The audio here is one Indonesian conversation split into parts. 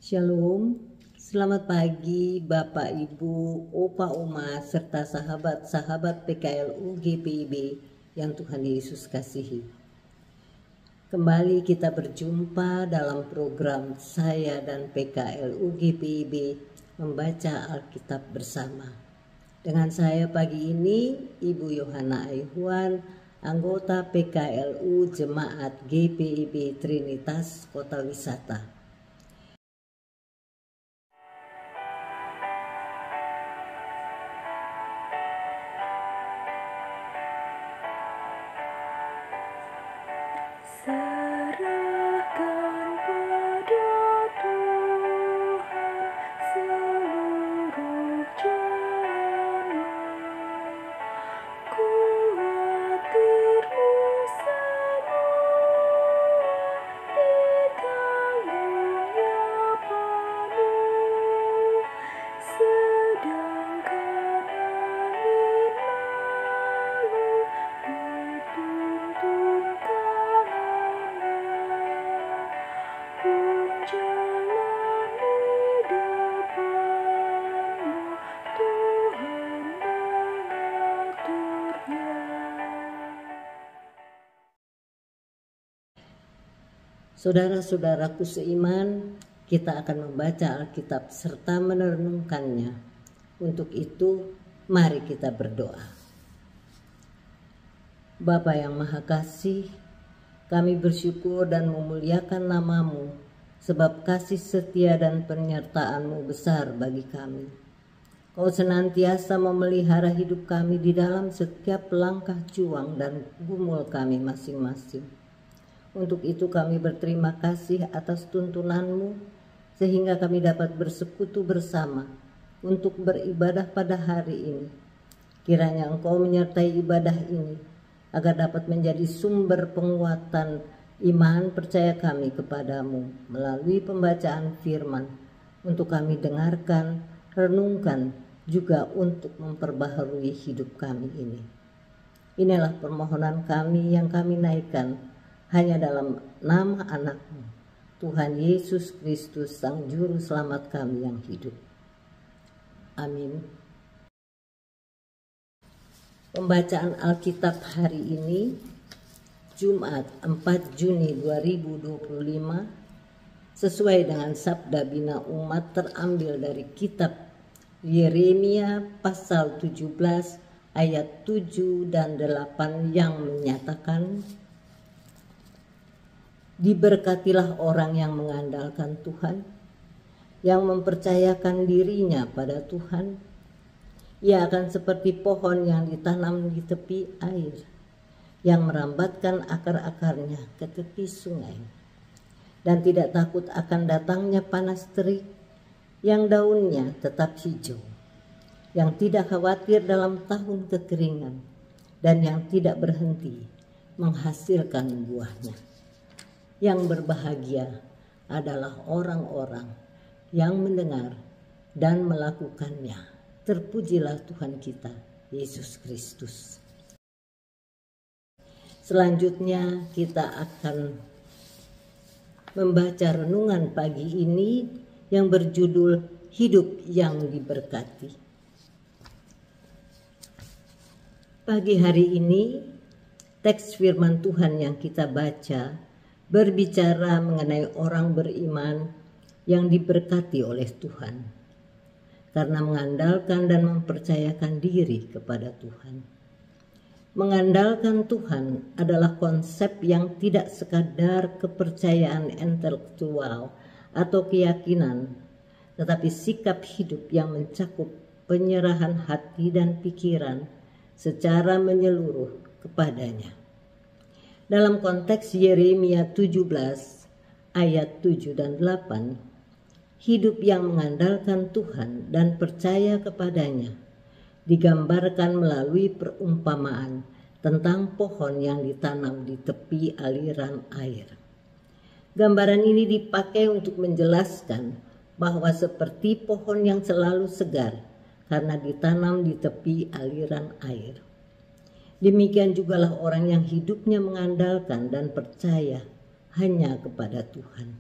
Shalom, selamat pagi Bapak, Ibu, Opa, Oma, serta sahabat-sahabat PKLU GPIB yang Tuhan Yesus kasihi. Kembali kita berjumpa dalam program saya dan PKLU GPIB membaca Alkitab bersama. Dengan saya pagi ini Ibu Yohana Aihuan, anggota PKLU Jemaat GPIB Trinitas Kota Wisata. Saudara-saudaraku seiman, kita akan membaca Alkitab serta merenungkannya. Untuk itu, mari kita berdoa. Bapa yang Maha Kasih, kami bersyukur dan memuliakan nama-Mu, sebab kasih setia dan penyertaan-Mu besar bagi kami. Kau senantiasa memelihara hidup kami di dalam setiap langkah juang dan gumul kami masing-masing. Untuk itu kami berterima kasih atas tuntunan-Mu, sehingga kami dapat bersekutu bersama untuk beribadah pada hari ini. Kiranya Engkau menyertai ibadah ini, agar dapat menjadi sumber penguatan iman percaya kami kepadamu melalui pembacaan firman, untuk kami dengarkan, renungkan, juga untuk memperbaharui hidup kami ini. Inilah permohonan kami yang kami naikkan hanya dalam nama anak-Mu, Tuhan Yesus Kristus, Sang Juru Selamat kami yang hidup. Amin. Pembacaan Alkitab hari ini, Jumat 4 Juni 2025, sesuai dengan sabda bina umat terambil dari kitab Yeremia pasal 17 ayat 7 dan 8 yang menyatakan, diberkatilah orang yang mengandalkan Tuhan, yang mempercayakan dirinya pada Tuhan. Ia akan seperti pohon yang ditanam di tepi air, yang merambatkan akar-akarnya ke tepi sungai, dan tidak takut akan datangnya panas terik, yang daunnya tetap hijau, yang tidak khawatir dalam tahun kekeringan, dan yang tidak berhenti menghasilkan buahnya. Yang berbahagia adalah orang-orang yang mendengar dan melakukannya. Terpujilah Tuhan kita, Yesus Kristus. Selanjutnya kita akan membaca renungan pagi ini yang berjudul Hidup yang Diberkati. Pagi hari ini, teks firman Tuhan yang kita baca berbicara mengenai orang beriman yang diberkati oleh Tuhan karena mengandalkan dan mempercayakan diri kepada Tuhan. Mengandalkan Tuhan adalah konsep yang tidak sekadar kepercayaan intelektual atau keyakinan, tetapi sikap hidup yang mencakup penyerahan hati dan pikiran secara menyeluruh kepadanya. Dalam konteks Yeremia 17 ayat 7 dan 8, hidup yang mengandalkan Tuhan dan percaya kepadanya digambarkan melalui perumpamaan tentang pohon yang ditanam di tepi aliran air. Gambaran ini dipakai untuk menjelaskan bahwa seperti pohon yang selalu segar karena ditanam di tepi aliran air. Demikian jugalah orang yang hidupnya mengandalkan dan percaya hanya kepada Tuhan.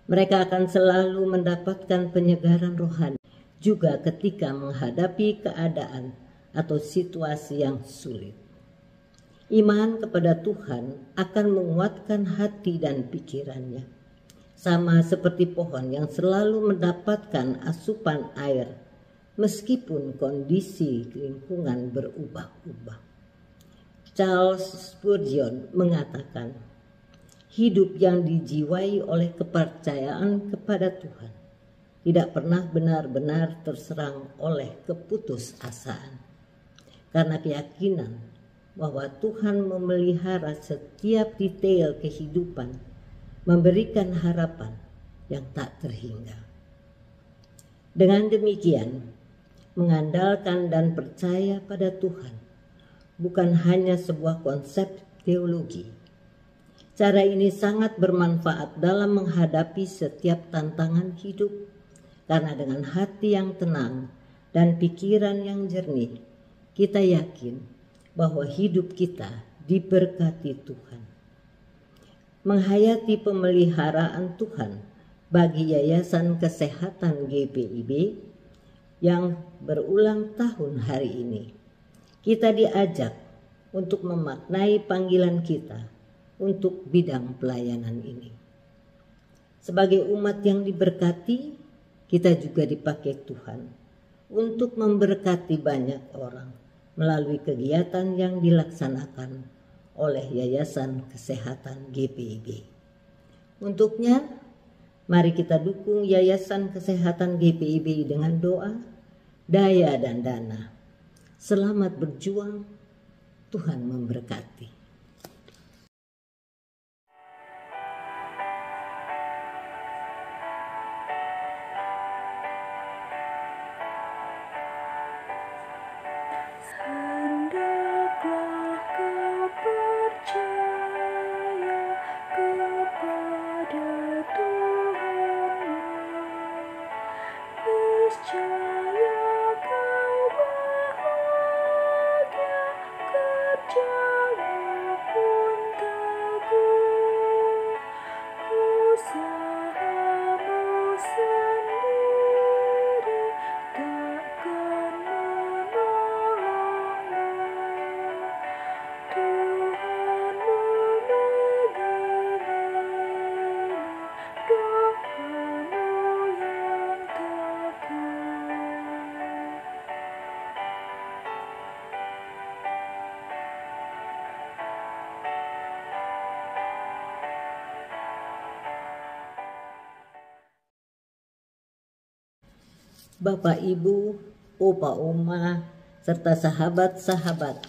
Mereka akan selalu mendapatkan penyegaran rohani juga ketika menghadapi keadaan atau situasi yang sulit. Iman kepada Tuhan akan menguatkan hati dan pikirannya, sama seperti pohon yang selalu mendapatkan asupan air meskipun kondisi lingkungan berubah-ubah. Charles Spurgeon mengatakan, hidup yang dijiwai oleh kepercayaan kepada Tuhan tidak pernah benar-benar terserang oleh keputusasaan, karena keyakinan bahwa Tuhan memelihara setiap detail kehidupan, memberikan harapan yang tak terhingga. Dengan demikian, mengandalkan dan percaya pada Tuhan bukan hanya sebuah konsep teologi. Cara ini sangat bermanfaat dalam menghadapi setiap tantangan hidup, karena dengan hati yang tenang dan pikiran yang jernih, kita yakin bahwa hidup kita diberkati Tuhan. Menghayati pemeliharaan Tuhan bagi Yayasan Kesehatan GPIB yang berulang tahun hari ini, kita diajak untuk memaknai panggilan kita untuk bidang pelayanan ini. Sebagai umat yang diberkati, kita juga dipakai Tuhan untuk memberkati banyak orang melalui kegiatan yang dilaksanakan oleh Yayasan Kesehatan GPIB. Untuknya, mari kita dukung Yayasan Kesehatan GPIB dengan doa, daya dan dana. Selamat berjuang, Tuhan memberkati. Bapak, Ibu, Opa, Oma, serta sahabat-sahabat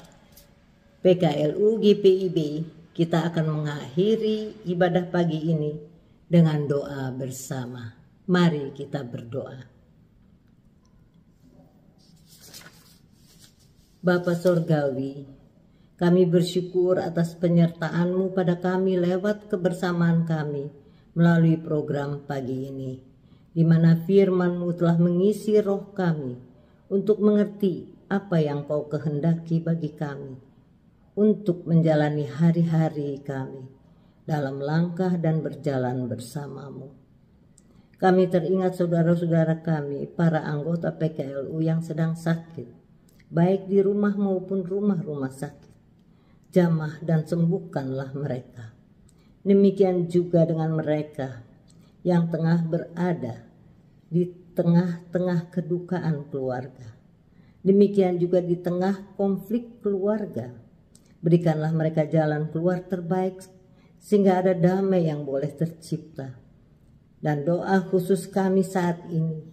PKLU GPIB, kita akan mengakhiri ibadah pagi ini dengan doa bersama. Mari kita berdoa. Bapa Sorgawi, kami bersyukur atas penyertaan-Mu pada kami lewat kebersamaan kami melalui program pagi ini, di mana firman-Mu telah mengisi roh kami untuk mengerti apa yang Kau kehendaki bagi kami, untuk menjalani hari-hari kami dalam langkah dan berjalan bersama-Mu. Kami teringat saudara-saudara kami, para anggota PKLU yang sedang sakit, baik di rumah maupun rumah-rumah sakit. Jamah dan sembuhkanlah mereka. Demikian juga dengan mereka yang tengah berada di tengah-tengah kedukaan keluarga. Demikian juga di tengah konflik keluarga. Berikanlah mereka jalan keluar terbaik sehingga ada damai yang boleh tercipta. Dan doa khusus kami saat ini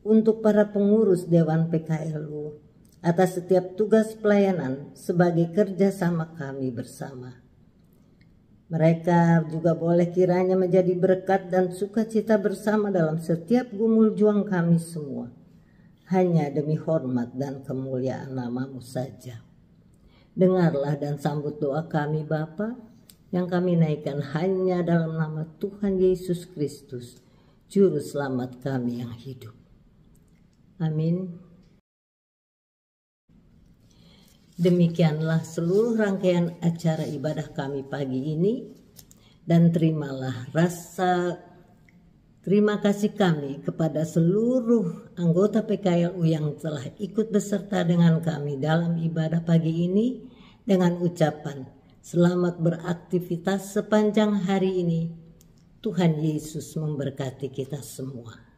untuk para pengurus Dewan PKLU atas setiap tugas pelayanan sebagai kerjasama kami bersama. Mereka juga boleh kiranya menjadi berkat dan sukacita bersama dalam setiap gumul juang kami semua, hanya demi hormat dan kemuliaan nama-Mu saja. Dengarlah dan sambut doa kami Bapa, yang kami naikkan hanya dalam nama Tuhan Yesus Kristus, Juru Selamat kami yang hidup. Amin. Demikianlah seluruh rangkaian acara ibadah kami pagi ini, dan terimalah rasa Terima kasih kami kepada seluruh anggota PKLU yang telah ikut beserta dengan kami dalam ibadah pagi ini dengan ucapan selamat beraktivitas sepanjang hari ini. Tuhan Yesus memberkati kita semua.